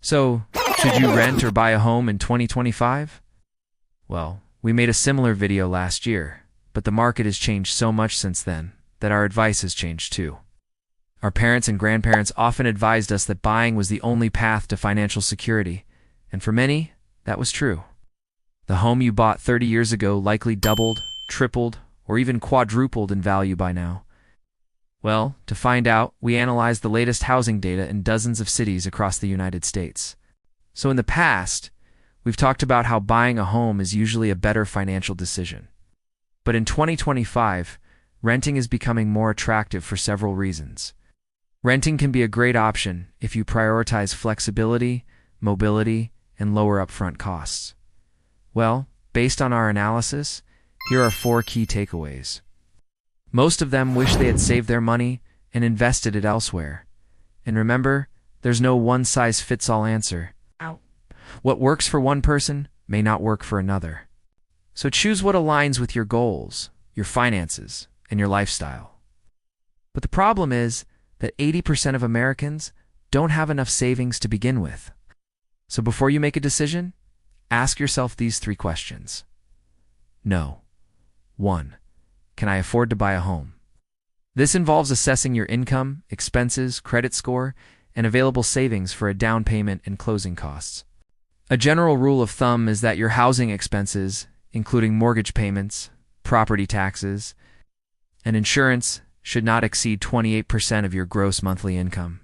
So, should you rent or buy a home in 2025? Well, we made a similar video last year, but the market has changed so much since then that our advice has changed too. Our parents and grandparents often advised us that buying was the only path to financial security, and for many, that was true. The home you bought 30 years ago likely doubled, tripled, or even quadrupled in value by now. Well, to find out, we analyzed the latest housing data in dozens of cities across the United States. So in the past, we've talked about how buying a home is usually a better financial decision. But in 2025, renting is becoming more attractive for several reasons. Renting can be a great option if you prioritize flexibility, mobility, and lower upfront costs. Well, based on our analysis, here are 4 key takeaways. Most of them wish they had saved their money and invested it elsewhere. And remember, there's no one-size-fits-all answer. What works for one person may not work for another. So choose what aligns with your goals, your finances, and your lifestyle. But the problem is that 80% of Americans don't have enough savings to begin with. So before you make a decision, ask yourself these 3 questions. No. 1. Can I afford to buy a home? This involves assessing your income, expenses, credit score, and available savings for a down payment and closing costs. A general rule of thumb is that your housing expenses, including mortgage payments, property taxes, and insurance, should not exceed 28% of your gross monthly income.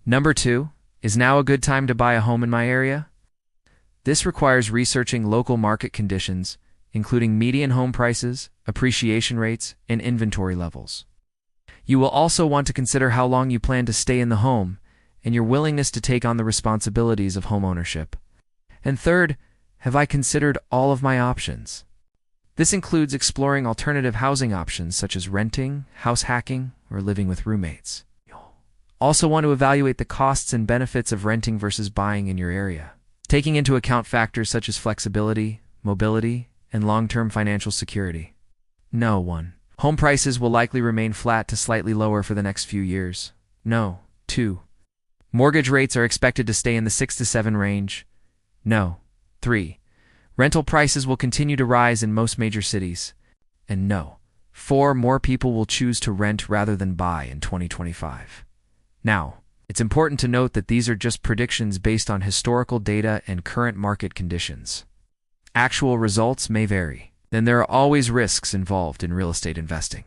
Number 2, is now a good time to buy a home in my area? This requires researching local market conditions, including median home prices, appreciation rates, and inventory levels. You will also want to consider how long you plan to stay in the home and your willingness to take on the responsibilities of homeownership. And third, have I considered all of my options? This includes exploring alternative housing options such as renting, house hacking, or living with roommates. Also want to evaluate the costs and benefits of renting versus buying in your area, taking into account factors such as flexibility, mobility, and long-term financial security. No. 1. Home prices will likely remain flat to slightly lower for the next few years. No. 2. Mortgage rates are expected to stay in the 6 to 7 range. No. 3. Rental prices will continue to rise in most major cities. And no. 4. More people will choose to rent rather than buy in 2025. Now, it's important to note that these are just predictions based on historical data and current market conditions. Actual results may vary. Then there are always risks involved in real estate investing.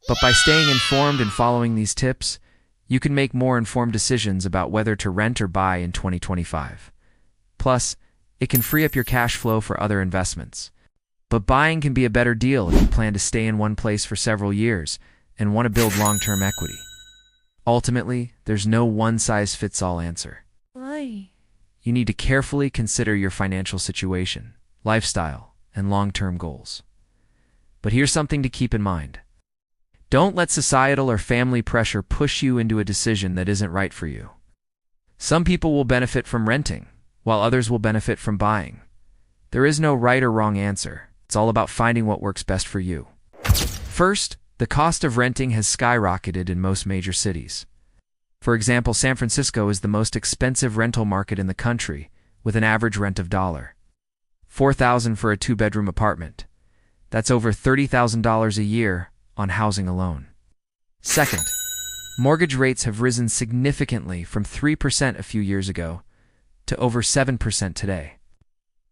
But by staying informed and following these tips, you can make more informed decisions about whether to rent or buy in 2025. Plus, it can free up your cash flow for other investments. But buying can be a better deal if you plan to stay in one place for several years and want to build long-term equity. Ultimately, there's no one-size-fits-all answer. Why? You need to carefully consider your financial situation, lifestyle, and long-term goals. But here's something to keep in mind. Don't let societal or family pressure push you into a decision that isn't right for you. Some people will benefit from renting, while others will benefit from buying. There is no right or wrong answer. It's all about finding what works best for you. First, the cost of renting has skyrocketed in most major cities. For example, San Francisco is the most expensive rental market in the country, with an average rent of $4,000 for a 2-bedroom apartment. That's over $30,000 a year on housing alone. Second, mortgage rates have risen significantly from 3% a few years ago to over 7% today.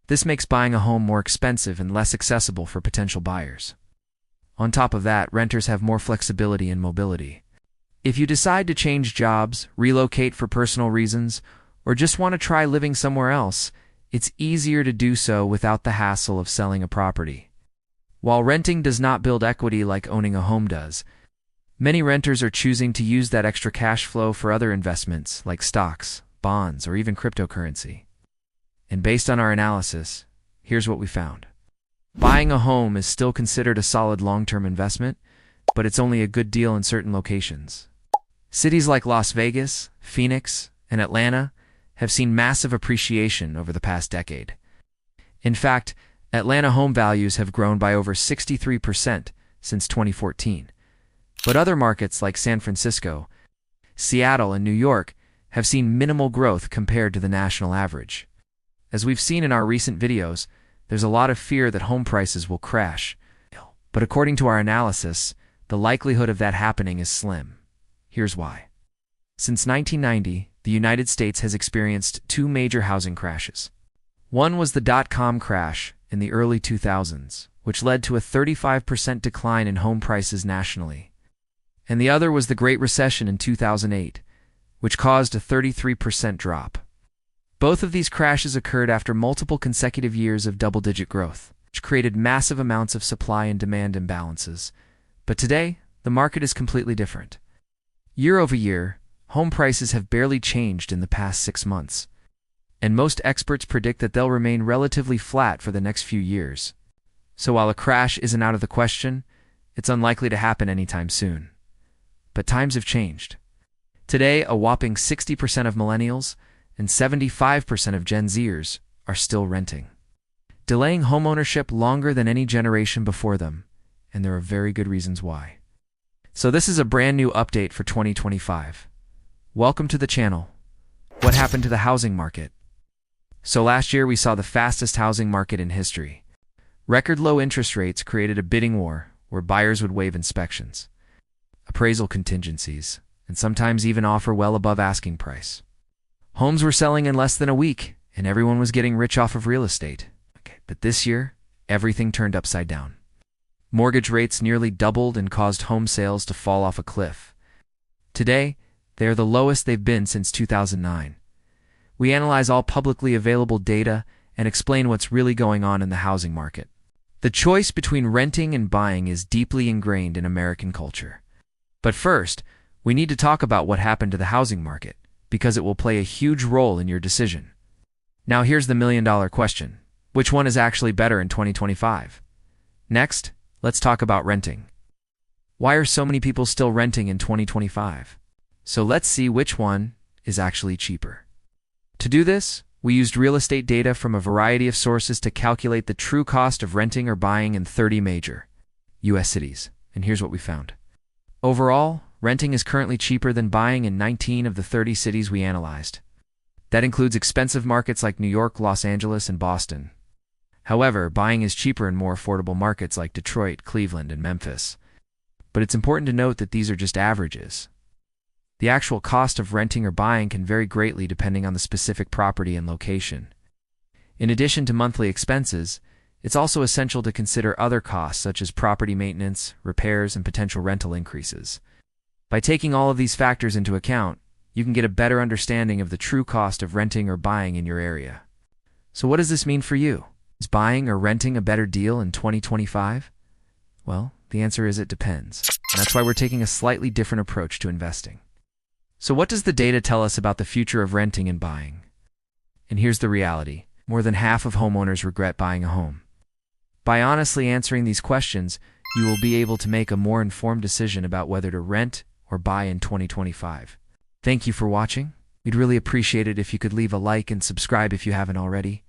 This makes buying a home more expensive and less accessible for potential buyers. On top of that, renters have more flexibility and mobility. If you decide to change jobs, relocate for personal reasons, or just want to try living somewhere else, it's easier to do so without the hassle of selling a property. While renting does not build equity like owning a home does, many renters are choosing to use that extra cash flow for other investments like stocks, bonds, or even cryptocurrency. And based on our analysis, here's what we found. Buying a home is still considered a solid long-term investment, but it's only a good deal in certain locations. Cities like Las Vegas, Phoenix, and Atlanta have seen massive appreciation over the past decade. In fact, Atlanta home values have grown by over 63% since 2014. But other markets like San Francisco, Seattle, and New York have seen minimal growth compared to the national average. As we've seen in our recent videos, there's a lot of fear that home prices will crash. But according to our analysis, the likelihood of that happening is slim. Here's why. Since 1990, the United States has experienced two major housing crashes. One was the dot-com crash in the early 2000s, which led to a 35% decline in home prices nationally. And the other was the Great Recession in 2008, which caused a 33% drop. Both of these crashes occurred after multiple consecutive years of double-digit growth, which created massive amounts of supply and demand imbalances. But today, the market is completely different. Year over year, home prices have barely changed in the past 6 months, and most experts predict that they'll remain relatively flat for the next few years. So while a crash isn't out of the question, it's unlikely to happen anytime soon. But times have changed. Today, a whopping 60% of millennials and 75% of Gen Zers are still renting, delaying homeownership longer than any generation before them, and there are very good reasons why. So this is a brand new update for 2025. Welcome to the channel. What happened to the housing market? So last year we saw the fastest housing market in history. Record low interest rates created a bidding war where buyers would waive inspections, appraisal contingencies, and sometimes even offer well above asking price. Homes were selling in less than a week, and everyone was getting rich off of real estate. But this year, everything turned upside down. Mortgage rates nearly doubled and caused home sales to fall off a cliff. Today, they are the lowest they've been since 2009. We analyze all publicly available data and explain what's really going on in the housing market. The choice between renting and buying is deeply ingrained in American culture. But first, we need to talk about what happened to the housing market, because it will play a huge role in your decision. Now here's the million-dollar question. Which one is actually better in 2025? Next, let's talk about renting. Why are so many people still renting in 2025? So let's see which one is actually cheaper. To do this, we used real estate data from a variety of sources to calculate the true cost of renting or buying in 30 major U.S. cities. And here's what we found. Overall, renting is currently cheaper than buying in 19 of the 30 cities we analyzed. That includes expensive markets like New York, Los Angeles, and Boston. However, buying is cheaper in more affordable markets like Detroit, Cleveland, and Memphis. But it's important to note that these are just averages. The actual cost of renting or buying can vary greatly depending on the specific property and location. In addition to monthly expenses, it's also essential to consider other costs such as property maintenance, repairs, and potential rental increases. By taking all of these factors into account, you can get a better understanding of the true cost of renting or buying in your area. So what does this mean for you? Is buying or renting a better deal in 2025? Well, the answer is it depends. And that's why we're taking a slightly different approach to investing. So what does the data tell us about the future of renting and buying? And here's the reality. More than half of homeowners regret buying a home. By honestly answering these questions, you will be able to make a more informed decision about whether to rent or buy in 2025. Thank you for watching. We'd really appreciate it if you could leave a like and subscribe if you haven't already.